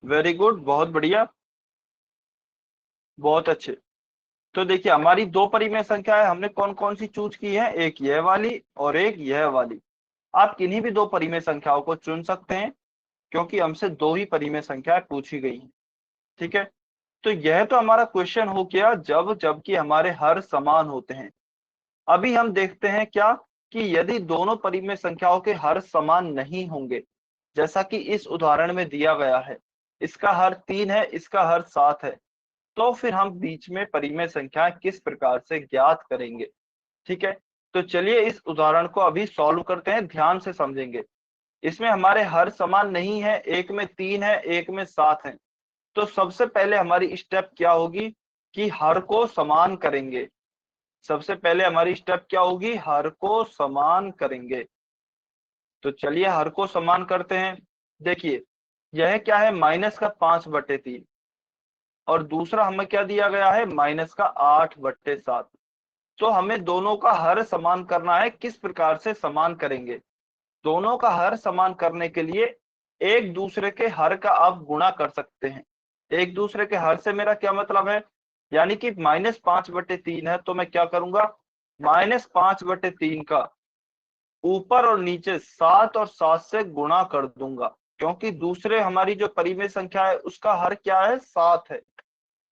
वेरी गुड, बहुत बढ़िया, बहुत अच्छे। तो देखिए हमारी दो परिमेय संख्या है, हमने कौन कौन सी चूज की है, एक यह वाली और एक यह वाली। आप किन्हीं भी दो परिमेय संख्याओं को चुन सकते हैं क्योंकि हमसे दो ही परिमेय संख्याएं पूछी गई हैं। ठीक है, तो यह तो हमारा क्वेश्चन हो गया जब जबकि हमारे हर समान होते हैं। अभी हम देखते हैं क्या कि यदि दोनों परिमेय संख्याओं के हर समान नहीं होंगे, जैसा कि इस उदाहरण में दिया गया है, इसका हर 3 है, इसका हर 7 है, तो फिर हम बीच में परिमेय संख्याएं किस प्रकार से ज्ञात करेंगे। ठीक है, तो चलिए इस उदाहरण को अभी सॉल्व करते हैं, ध्यान से समझेंगे। इसमें हमारे हर समान नहीं है, एक में 3 है, एक में 7 है। तो सबसे पहले हमारी स्टेप क्या होगी कि हर को समान करेंगे। सबसे पहले हमारी स्टेप क्या होगी, हर को समान करेंगे। तो चलिए हर को समान करते हैं। देखिए यह क्या है, -5/3 और दूसरा हमें क्या दिया गया है, -8/7। तो हमें दोनों का हर समान करना है। किस प्रकार से समान करेंगे, दोनों का हर समान करने के लिए एक दूसरे के हर का आप गुणा कर सकते हैं। एक दूसरे के हर से मेरा क्या मतलब है, यानी कि -5/3 है तो मैं क्या करूंगा, -5/3 का ऊपर और नीचे 7 और 7 से गुणा कर दूंगा, क्योंकि दूसरे हमारी जो परिमेय संख्या है उसका हर क्या है, 7 है।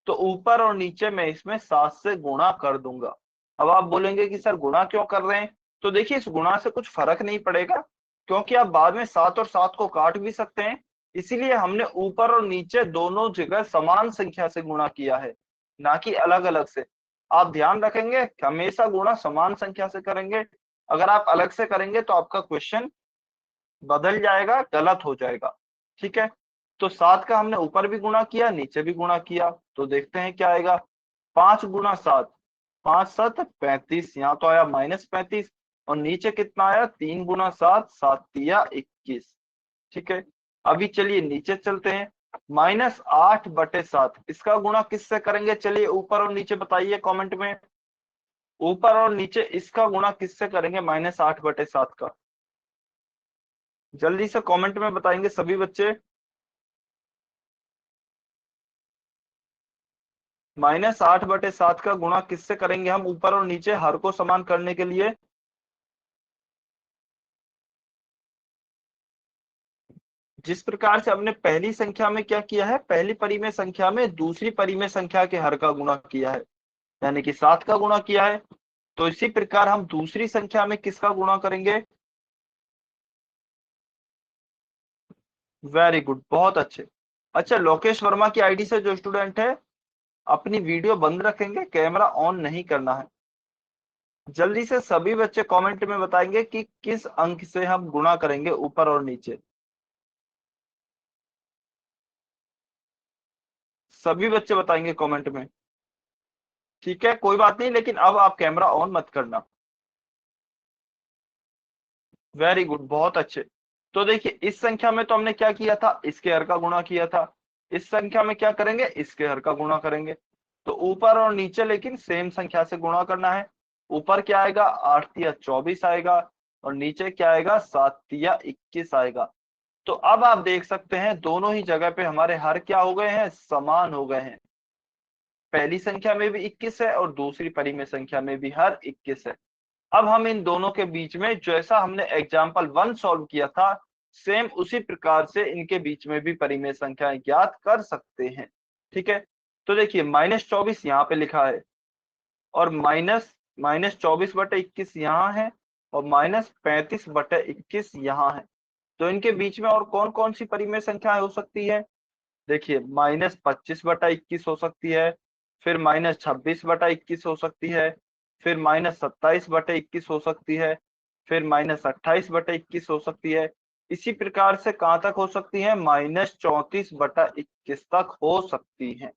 तो ऊपर और नीचे मैं इसमें 7 से गुणा कर दूंगा। अब आप बोलेंगे कि सर गुणा क्यों कर रहे हैं, तो देखिए इस गुणा से कुछ फर्क नहीं पड़ेगा, क्योंकि आप बाद में 7 और 7 को काट भी सकते हैं। इसीलिए हमने ऊपर और नीचे दोनों जगह समान संख्या से गुणा किया है, ना कि अलग अलग से। आप ध्यान रखेंगे हमेशा गुणा समान संख्या से करेंगे। अगर आप अलग से करेंगे तो आपका क्वेश्चन बदल जाएगा, गलत हो जाएगा। ठीक है, तो 7 का हमने ऊपर भी गुणा किया, नीचे भी गुणा किया, तो देखते हैं क्या आएगा। 5 गुणा 7, 5 7 35, यहाँ तो आया -35, और नीचे कितना आया, 3 गुणा 7, 7 तिया 21। ठीक है, अभी चलिए नीचे चलते हैं। -8/7 इसका गुणा किससे करेंगे, चलिए ऊपर और नीचे बताइए कमेंट में। ऊपर और नीचे इसका गुणा किससे करेंगे, -8/7 का, जल्दी से कमेंट में बताएंगे सभी बच्चे। -8/7 का गुणा किससे करेंगे हम ऊपर और नीचे हर को समान करने के लिए। जिस प्रकार से हमने पहली संख्या में क्या किया है, पहली परिमेय संख्या में दूसरी परिमेय संख्या के हर का गुणा किया है, यानी कि 7 का गुणा किया है, तो इसी प्रकार हम दूसरी संख्या में किसका गुणा करेंगे। वेरी गुड, बहुत अच्छे। अच्छा, लोकेश वर्मा की आईडी से जो स्टूडेंट है अपनी वीडियो बंद रखेंगे, कैमरा ऑन नहीं करना है। जल्दी से सभी बच्चे कमेंट में बताएंगे कि किस अंक से हम गुणा करेंगे ऊपर और नीचे। सभी बच्चे बताएंगे कमेंट में। ठीक है, कोई बात नहीं, लेकिन अब आप कैमरा ऑन मत करना। वेरी गुड, बहुत अच्छे। तो देखिए इस संख्या में तो हमने क्या किया था, इसके हर का गुणा किया था। इस संख्या में क्या करेंगे, इसके हर का गुणा करेंगे। तो ऊपर और नीचे लेकिन सेम संख्या से गुणा करना है। ऊपर क्या आएगा, 8 तिया 24 आएगा, और नीचे क्या आएगा, 7 तिया 21 आएगा। तो अब आप देख सकते हैं दोनों ही जगह पे हमारे हर क्या हो गए हैं, समान हो गए हैं। पहली संख्या में भी 21 है और दूसरी परिमेय संख्या में भी हर 21 है। अब हम इन दोनों के बीच में जैसा हमने एग्जाम्पल 1 सॉल्व किया था, सेम उसी प्रकार से इनके बीच में भी परिमेय संख्याएं ज्ञात कर सकते हैं। ठीक है, तो देखिए -24 यहाँ पे लिखा है, और -24/21 यहाँ है, और -35/21 यहाँ है। तो इनके बीच में और कौन कौन सी परिमेय संख्याएं हो सकती है, देखिए -25/21 हो सकती है, फिर -26/21 हो सकती है, फिर -27/21 हो सकती है, फिर -28/21 हो सकती है। इसी प्रकार से कहां तक हो सकती है, -34/21 तक हो सकती है।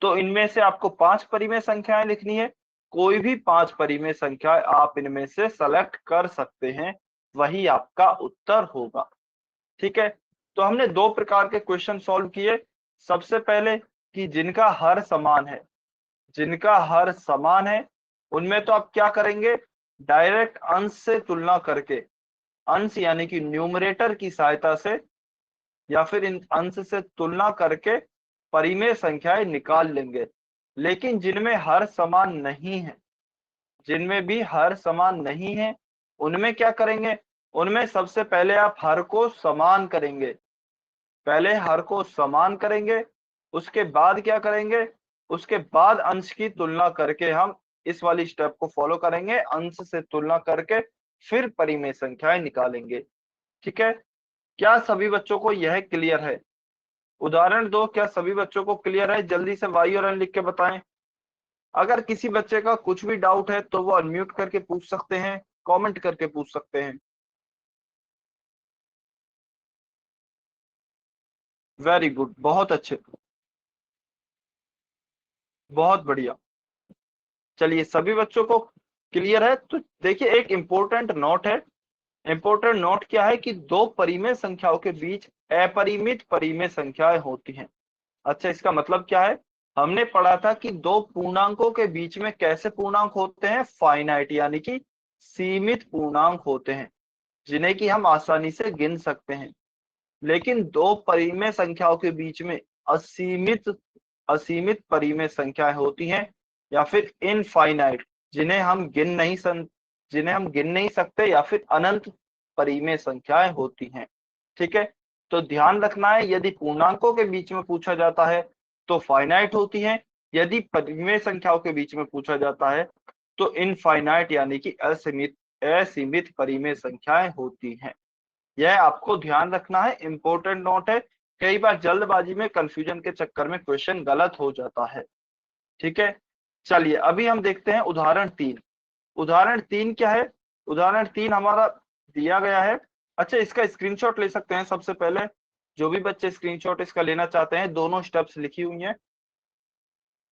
तो इनमें से आपको 5 परिमेय संख्याएं लिखनी है। कोई भी 5 परिमेय संख्याएं आप इनमें से सेलेक्ट कर सकते हैं, वही आपका उत्तर होगा। ठीक है, तो हमने दो प्रकार के क्वेश्चन सॉल्व किए। सबसे पहले कि जिनका हर समान है, जिनका हर समान है उनमें तो आप क्या करेंगे, डायरेक्ट अंश से तुलना करके, अंश यानी कि न्यूमरेटर की सहायता से या फिर इन अंश से तुलना करके परिमेय संख्याएं निकाल लेंगे। लेकिन जिनमें हर समान नहीं है, जिनमें भी हर समान नहीं है, उनमें क्या करेंगे, उनमें सबसे पहले आप हर को समान करेंगे, पहले हर को समान करेंगे, उसके बाद क्या करेंगे, उसके बाद अंश की तुलना करके हम इस वाली स्टेप को फॉलो करेंगे, अंश से तुलना करके फिर परिमेय संख्याएं निकालेंगे। ठीक है, क्या सभी बच्चों को यह क्लियर है? उदाहरण दो, क्या सभी बच्चों को क्लियर है? जल्दी से वाई और एन लिख के बताएं। अगर किसी बच्चे का कुछ भी डाउट है तो वो अनम्यूट करके पूछ सकते हैं, कमेंट करके पूछ सकते हैं। वेरी गुड, बहुत अच्छे, बहुत बढ़िया। चलिए सभी बच्चों को क्लियर है? तो देखिए एक इंपॉर्टेंट नोट है। इंपॉर्टेंट नोट क्या है कि दो परिमेय संख्याओं के बीच अपरिमित परिमेय संख्याएं होती हैं। अच्छा, इसका मतलब क्या है? हमने पढ़ा था कि दो पूर्णांकों के बीच में कैसे पूर्णांक होते हैं, फाइनाइट यानी कि सीमित पूर्णांक होते हैं, जिन्हें कि हम आसानी से गिन सकते हैं। लेकिन दो परिमेय संख्याओं के बीच में असीमित असीमित परिमेय संख्याएं होती हैं या फिर इनफाइनाइट, जिन्हें हम जिन्हें हम गिन नहीं सकते, या फिर अनंत परिमेय संख्याएं होती हैं। ठीक है, तो ध्यान रखना है, यदि पूर्णांकों के बीच में पूछा जाता है तो फाइनाइट होती हैं, यदि परिमेय संख्याओं के बीच में पूछा जाता है तो इनफाइनाइट यानी कि असीमित असीमित परिमेय संख्याएं होती हैं। यह आपको ध्यान रखना है, इंपॉर्टेंट नोट है। कई बार जल्दबाजी में कंफ्यूजन के चक्कर में क्वेश्चन गलत हो जाता है। ठीक है, चलिए अभी हम देखते हैं उदाहरण 3। उदाहरण 3 क्या है? उदाहरण 3 हमारा दिया गया है। अच्छा, इसका स्क्रीनशॉट ले सकते हैं सबसे पहले, जो भी बच्चे स्क्रीनशॉट इसका लेना चाहते हैं, दोनों स्टेप्स लिखी हुई हैं,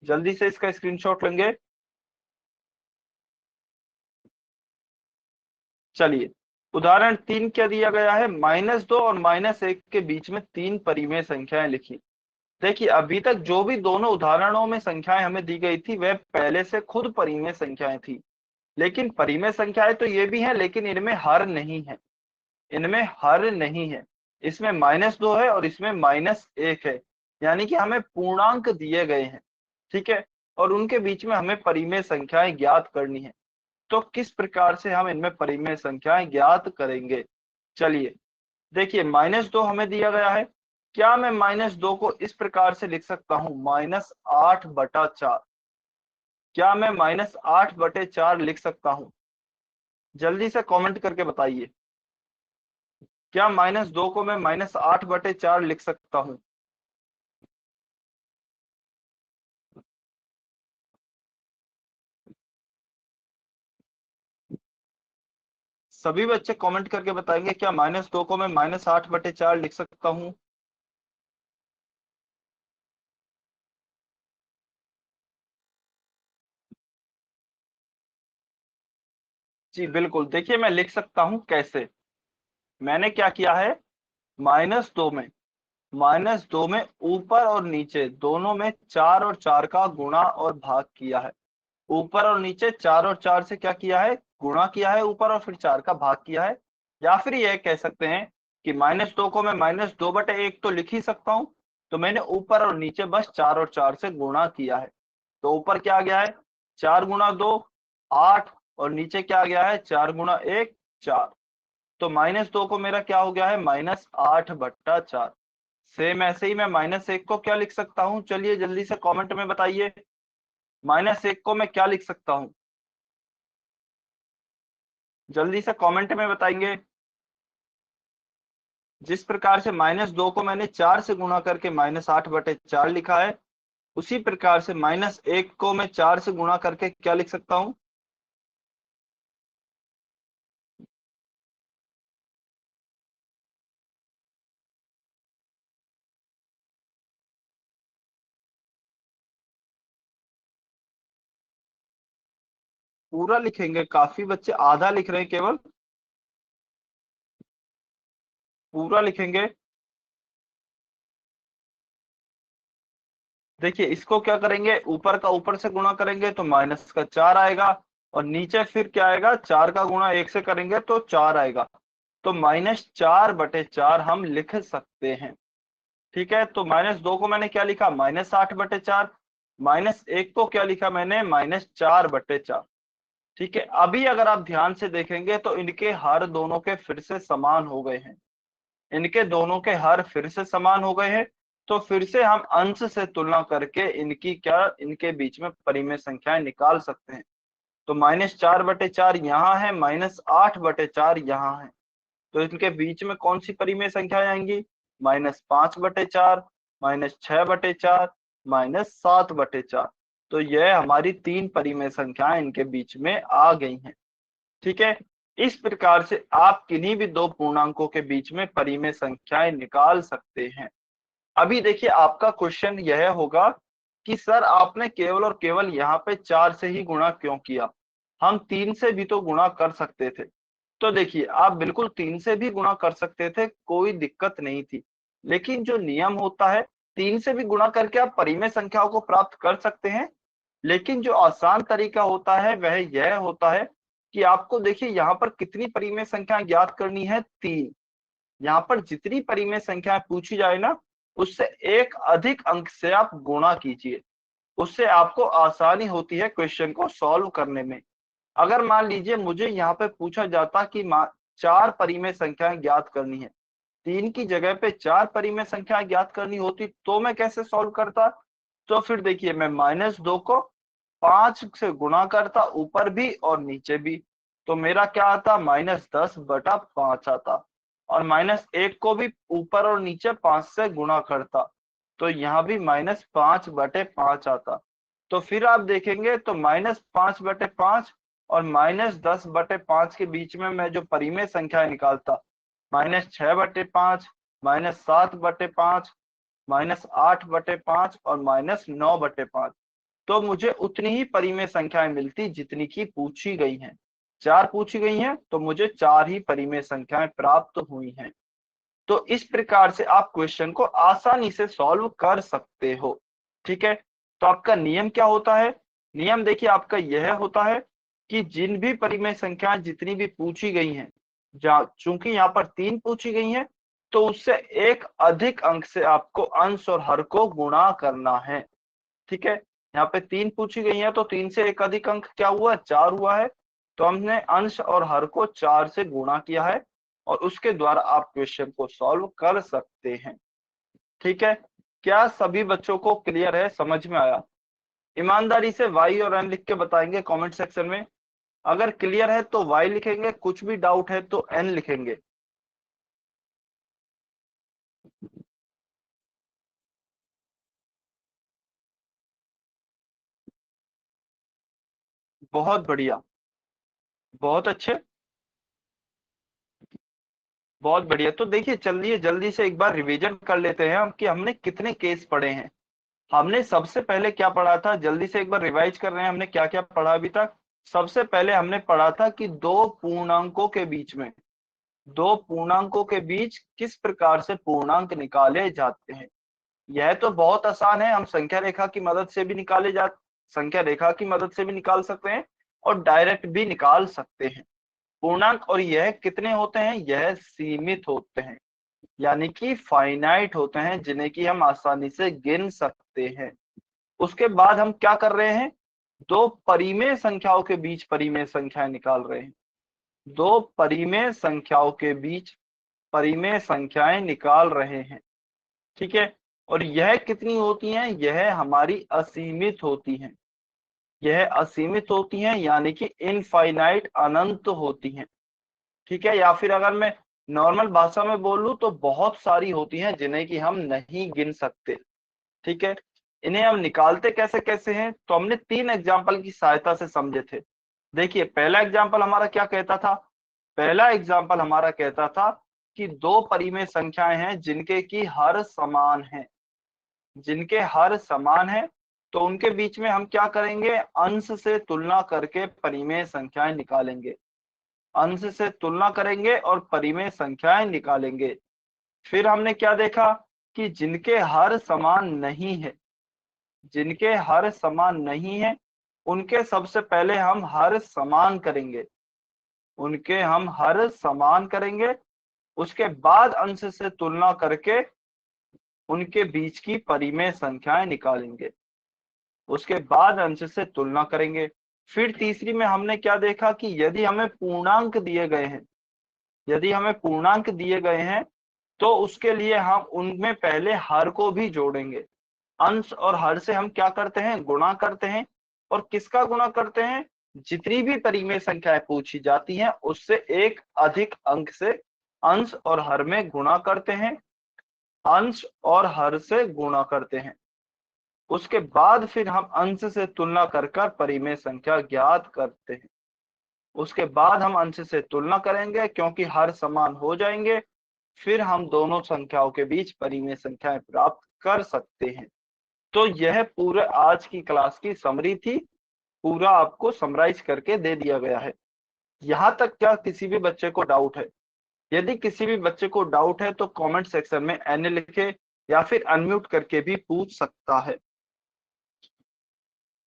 जल्दी से इसका स्क्रीनशॉट लेंगे। चलिए उदाहरण 3 क्या दिया गया है, -2 और -1 के बीच में तीन परिमेय संख्याएं लिखी। देखिए अभी तक जो भी दोनों उदाहरणों में संख्याएं हमें दी गई थी वह पहले से खुद परिमेय संख्याएं थी। लेकिन परिमेय संख्याएं तो ये भी हैं, लेकिन इनमें हर नहीं है, इनमें हर नहीं है। इसमें -2 है और इसमें -1 है, यानी कि हमें पूर्णांक दिए गए हैं। ठीक है, और उनके बीच में हमें परिमेय संख्याएं ज्ञात करनी है। तो किस प्रकार से हम इनमें परिमेय संख्याएं ज्ञात करेंगे? चलिए देखिए, -2 हमें दिया गया है। क्या मैं -2 को इस प्रकार से लिख सकता हूं, -8/4? क्या मैं -8/4 लिख सकता हूं? जल्दी से कमेंट करके बताइए, क्या -2 को मैं -8/4 लिख सकता हूं? सभी बच्चे कमेंट करके बताएंगे, क्या -2 को मैं -8/4 लिख सकता हूं? जी बिल्कुल, देखिए मैं लिख सकता हूं कैसे। मैंने क्या किया है, -2 में ऊपर और नीचे दोनों में 4 और 4 का गुणा और भाग किया है। ऊपर और नीचे 4 और 4 से क्या किया है, गुणा किया है ऊपर, और फिर 4 का भाग किया है। या फिर यह कह सकते हैं कि -2 को मैं -2/1 तो लिख ही सकता हूं। तो मैंने ऊपर और नीचे बस 4 और 4 से गुणा किया है। तो ऊपर क्या आ गया है, 4 गुणा 2 8, और नीचे क्या आ गया है, 4 गुणा 1 4। तो -2 को मेरा क्या हो गया है, -8/4। सेम ऐसे ही मैं -1 को क्या लिख सकता हूं, चलिए जल्दी से कमेंट में बताइए, -1 को मैं क्या लिख सकता हूं? जल्दी से कमेंट में बताएंगे। जिस प्रकार से -2 को मैंने 4 से गुणा करके -8/4 लिखा है, उसी प्रकार से -1 को मैं 4 से गुणा करके क्या लिख सकता हूं? पूरा लिखेंगे? काफी बच्चे आधा लिख रहे हैं केवल, पूरा लिखेंगे। देखिए इसको क्या करेंगे, ऊपर का ऊपर से गुणा करेंगे तो माइनस का 4 आएगा, और नीचे फिर क्या आएगा, 4 का गुणा 1 से करेंगे तो 4 आएगा। तो -4/4 हम लिख सकते हैं। ठीक है, तो -2 को मैंने क्या लिखा, -8/4। -1 को क्या लिखा मैंने, -4/4। ठीक है, अभी अगर आप ध्यान से देखेंगे तो इनके हर दोनों के फिर से समान हो गए हैं। इनके दोनों के हर फिर से समान हो गए हैं। तो फिर से हम अंश से तुलना करके इनके बीच में परिमेय संख्याएं निकाल सकते हैं। तो -4/4 यहाँ है, -8/4 यहाँ है। तो इनके बीच में कौन सी परिमेय संख्याएं आएंगी, -5/4, -6/4, -7/4। तो यह हमारी 3 परिमेय संख्याएं इनके बीच में आ गई हैं। ठीक है, इस प्रकार से आप किन्हीं भी दो पूर्णांकों के बीच में परिमेय संख्याएं निकाल सकते हैं। अभी देखिए आपका क्वेश्चन यह होगा कि सर आपने केवल और केवल यहाँ पे 4 से ही गुणा क्यों किया, हम 3 से भी तो गुणा कर सकते थे। तो देखिए आप बिल्कुल 3 से भी गुणा कर सकते थे, कोई दिक्कत नहीं थी। लेकिन जो नियम होता है, 3 से भी गुणा करके आप परिमेय संख्याओं को प्राप्त कर सकते हैं। लेकिन जो आसान तरीका होता है वह यह होता है कि आपको देखिए यहाँ पर कितनी परिमेय संख्या ज्ञात करनी है, 3। यहाँ पर जितनी परिमेय संख्या पूछी जाए ना, उससे एक अधिक अंक से आप गुणा कीजिए। उससे आपको आसानी होती है क्वेश्चन को सॉल्व करने में। अगर मान लीजिए मुझे यहाँ पे पूछा जाता कि 4 परिमेय संख्याएं ज्ञात करनी है, 3 की जगह पे 4 परिमेय संख्याएं ज्ञात करनी होती, तो मैं कैसे सॉल्व करता। तो फिर देखिए मैं -2 को 5 से गुणा करता, ऊपर भी और नीचे भी। तो मेरा क्या आता, -10/5 आता। और -1 को भी ऊपर और नीचे 5 से गुणा करता, तो यहाँ भी -5/5 आता। तो फिर आप देखेंगे तो -5/5 और -10/5 के बीच में मैं जो परिमेय संख्या निकालता, -6/5, -7/5, -8/5 और -9/5। तो मुझे उतनी ही परिमेय संख्याएं मिलती जितनी की पूछी गई हैं। 4 पूछी गई हैं तो मुझे 4 ही परिमेय संख्याएं प्राप्त हुई हैं। तो इस प्रकार से आप क्वेश्चन को आसानी से सॉल्व कर सकते हो। ठीक है, तो आपका नियम क्या होता है, नियम देखिए आपका यह होता है कि जिन भी परिमेय संख्याएं जितनी भी पूछी गई हैं, चूंकि यहाँ पर 3 पूछी गई हैं, तो उससे एक अधिक अंक से आपको अंश और हर को गुणा करना है। ठीक है, यहाँ पे 3 पूछी गई है तो 3 से एक अधिक अंक क्या हुआ, 4 हुआ है। तो हमने अंश और हर को 4 से गुणा किया है, और उसके द्वारा आप क्वेश्चन को सॉल्व कर सकते हैं। ठीक है, क्या सभी बच्चों को क्लियर है, समझ में आया। ईमानदारी से वाई और एन लिख के बताएंगे कमेंट सेक्शन में। अगर क्लियर है तो वाई लिखेंगे, कुछ भी डाउट है तो एन लिखेंगे। बहुत बढ़िया, बहुत अच्छे, बहुत बढ़िया। तो देखिए चलिए जल्दी से एक बार रिवीजन कर लेते हैं हम कि हमने कितने केस पढ़े हैं। हमने सबसे पहले क्या पढ़ा था, जल्दी से एक बार रिवाइज कर रहे हैं, हमने क्या क्या पढ़ा अभी तक। सबसे पहले हमने पढ़ा था कि दो पूर्णांकों के बीच किस प्रकार से पूर्णांक निकाले जाते हैं। यह तो बहुत आसान है, हम संख्या रेखा की मदद से भी निकाल सकते हैं, और डायरेक्ट भी निकाल सकते हैं पूर्णांक। और यह कितने होते हैं, यह सीमित होते हैं, यानी कि फाइनाइट होते हैं, जिन्हें कि हम आसानी से गिन सकते हैं। उसके बाद हम क्या कर रहे हैं, दो परिमेय संख्याओं के बीच परिमेय संख्याएं निकाल रहे हैं। दो परिमेय संख्याओं के बीच परिमेय संख्याएं निकाल रहे हैं। ठीक है, और यह कितनी होती हैं, यह हमारी असीमित होती हैं। यह असीमित होती हैं यानी कि इनफाइनाइट, अनंत होती हैं। ठीक है, या फिर अगर मैं नॉर्मल भाषा में बोलूं तो बहुत सारी होती हैं जिन्हें कि हम नहीं गिन सकते। ठीक है, इन्हें हम निकालते कैसे कैसे हैं, तो हमने 3 एग्जाम्पल की सहायता से समझे थे। देखिए पहला एग्जाम्पल हमारा क्या कहता था, पहला एग्जाम्पल हमारा कहता था कि दो परिमेय संख्याएं हैं जिनके की हर समान है, जिनके हर समान है, तो उनके बीच में हम क्या करेंगे, अंश से तुलना करके परिमेय संख्याएं निकालेंगे। अंश से तुलना करेंगे और परिमेय संख्याएं निकालेंगे। फिर हमने क्या देखा कि जिनके हर समान नहीं है, जिनके हर समान नहीं है उनके सबसे पहले हम हर समान करेंगे, उनके हम हर समान करेंगे। उसके बाद अंश से तुलना करके उनके बीच की परिमेय संख्याएं निकालेंगे। उसके बाद अंश से तुलना करेंगे। फिर तीसरी में हमने क्या देखा कि यदि हमें पूर्णांक दिए गए हैं, यदि हमें पूर्णांक दिए गए हैं तो उसके लिए हम उनमें पहले हर को भी जोड़ेंगे। अंश और हर से हम क्या करते हैं, गुणा करते हैं। और किसका गुणा करते हैं, जितनी भी परिमेय संख्याएं पूछी जाती हैं उससे एक अधिक अंक से अंश और हर में गुणा करते हैं, अंश और हर से गुणा करते हैं। उसके बाद फिर हम अंश से तुलना कर परिमेय संख्या ज्ञात करते हैं। उसके बाद हम अंश से तुलना करेंगे क्योंकि हर समान हो जाएंगे, फिर हम दोनों संख्याओं के बीच परिमेय संख्याएं प्राप्त कर सकते हैं। तो यह पूरे आज की क्लास की समरी थी, पूरा आपको समराइज करके दे दिया गया है। यहाँ तक क्या किसी भी बच्चे को डाउट है? यदि किसी भी बच्चे को डाउट है तो कमेंट सेक्शन में एन लिखे या फिर अनम्यूट करके भी पूछ सकता है।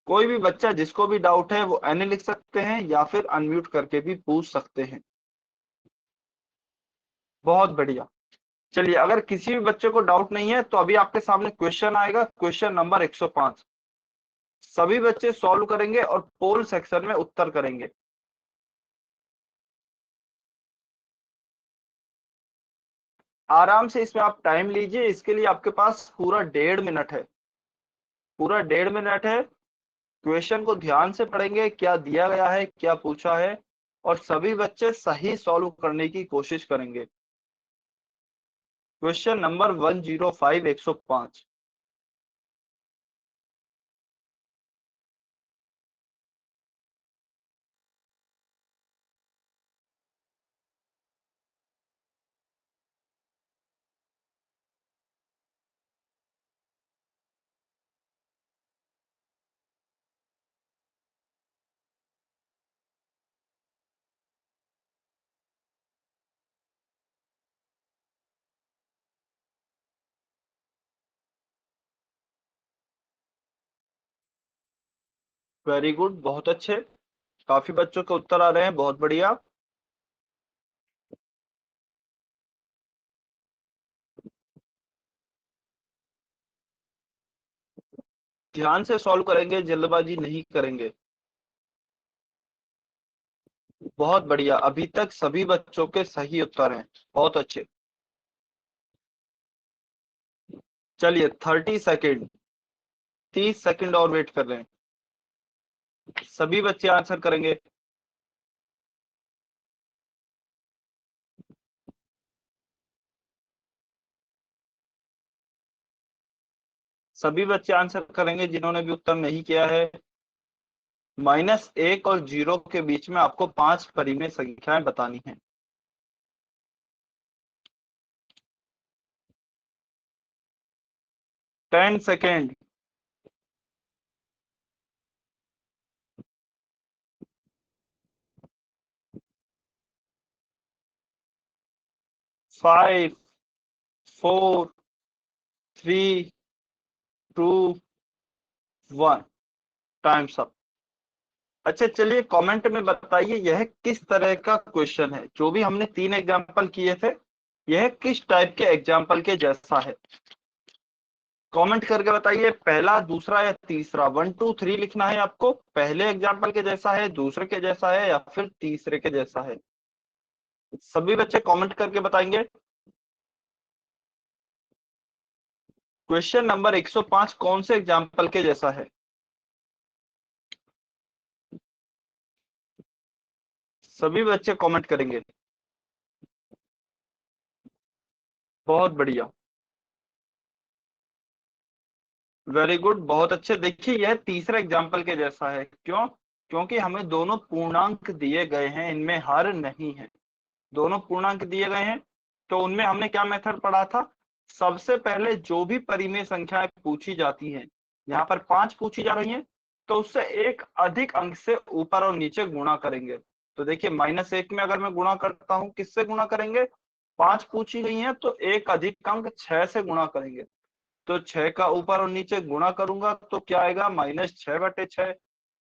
कोई भी बच्चा जिसको भी डाउट है वो एन लिख सकते हैं या फिर अनम्यूट करके भी पूछ सकते हैं। बहुत बढ़िया। चलिए, अगर किसी भी बच्चे को डाउट नहीं है तो अभी आपके सामने क्वेश्चन आएगा, क्वेश्चन नंबर 105। सभी बच्चे सॉल्व करेंगे और पोल सेक्शन में उत्तर करेंगे। आराम से इसमें आप टाइम लीजिए, इसके लिए आपके पास पूरा 1.5 मिनट है, पूरा 1.5 मिनट है। क्वेश्चन को ध्यान से पढ़ेंगे, क्या दिया गया है, क्या पूछा है, और सभी बच्चे सही सॉल्व करने की कोशिश करेंगे। Question number 105 105। वेरी गुड, बहुत अच्छे, काफी बच्चों के उत्तर आ रहे हैं, बहुत बढ़िया। ध्यान से सॉल्व करेंगे, जल्दबाजी नहीं करेंगे। बहुत बढ़िया, अभी तक सभी बच्चों के सही उत्तर हैं, बहुत अच्छे। चलिए 30 सेकेंड, 30 सेकेंड और वेट कर रहे हैं, सभी बच्चे आंसर करेंगे। सभी बच्चे आंसर करेंगे जिन्होंने भी उत्तर नहीं किया है। -1 और 0 के बीच में आपको 5 परिमेय संख्याएं बतानी है। Ten second. 5 4 3 2 1। Times up. अच्छा, चलिए कमेंट में बताइए यह किस तरह का क्वेश्चन है। जो भी हमने 3 एग्जाम्पल किए थे, यह किस टाइप के एग्जाम्पल के जैसा है। कमेंट करके बताइए, पहला, दूसरा या तीसरा। 1 2 3 लिखना है आपको। पहले एग्जाम्पल के जैसा है, दूसरे के जैसा है, या फिर तीसरे के जैसा है। सभी बच्चे कमेंट करके बताएंगे। क्वेश्चन नंबर 105 कौन से एग्जाम्पल के जैसा है? सभी बच्चे कमेंट करेंगे। बहुत बढ़िया, वेरी गुड, बहुत अच्छे। देखिए यह तीसरा एग्जाम्पल के जैसा है। क्यों? क्योंकि हमें दोनों पूर्णांक दिए गए हैं, इनमें हर नहीं है। दोनों पूर्णांक दिए गए हैं तो उनमें हमने क्या मेथड पढ़ा था? सबसे पहले जो भी परिमेय संख्याएं पूछी जाती हैं, यहाँ पर 5 पूछी जा रही हैं, तो उससे एक अधिक अंक से ऊपर और नीचे गुणा करेंगे। तो देखिए -1 में अगर मैं गुणा करता हूं, किससे गुणा करेंगे? 5 पूछी गई हैं तो एक अधिक अंक 6 से गुणा करेंगे। तो 6 का ऊपर और नीचे गुणा करूंगा तो क्या आएगा, -6/6।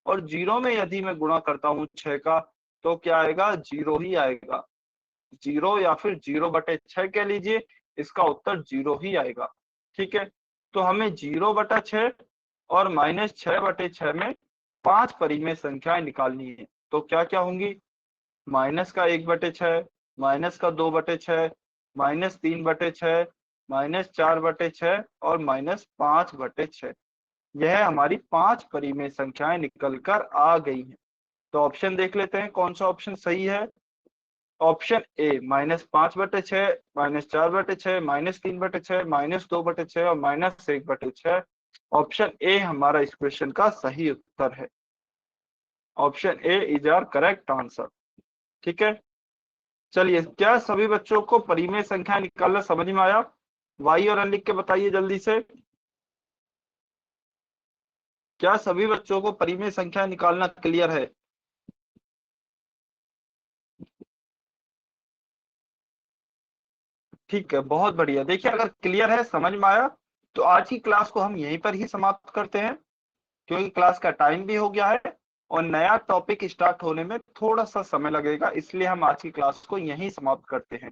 और 0 में यदि मैं गुणा करता हूँ 6 का तो क्या आएगा, 0 ही आएगा। 0 या फिर 0/6 कह लीजिए, इसका उत्तर 0 ही आएगा। ठीक है, तो हमें 0/6 और -6/6 में 5 परिमेय संख्याएं निकालनी है। तो क्या क्या होंगी, माइनस का 1/6, माइनस का 2/6, -3/6, -4/6 और -5/6। यह हमारी 5 परिमेय संख्याएं निकल कर आ गई हैं। तो ऑप्शन देख लेते हैं कौन सा ऑप्शन सही है। ऑप्शन ए -5/6, -4/6, -3/6, -2/6 और -1/6। ऑप्शन ए हमारा इस क्वेश्चन का सही उत्तर है। Option A is our correct answer. ठीक है, चलिए, क्या सभी बच्चों को परिमेय संख्या निकालना समझ में आया? वाई और एन लिख के बताइए जल्दी से। क्या सभी बच्चों को परिमेय संख्या निकालना क्लियर है? ठीक है, बहुत बढ़िया। देखिए, अगर क्लियर है, समझ में आया, तो आज की क्लास को हम यहीं पर ही समाप्त करते हैं, क्योंकि क्लास का टाइम भी हो गया है और नया टॉपिक स्टार्ट होने में थोड़ा सा समय लगेगा, इसलिए हम आज की क्लास को यहीं समाप्त करते हैं।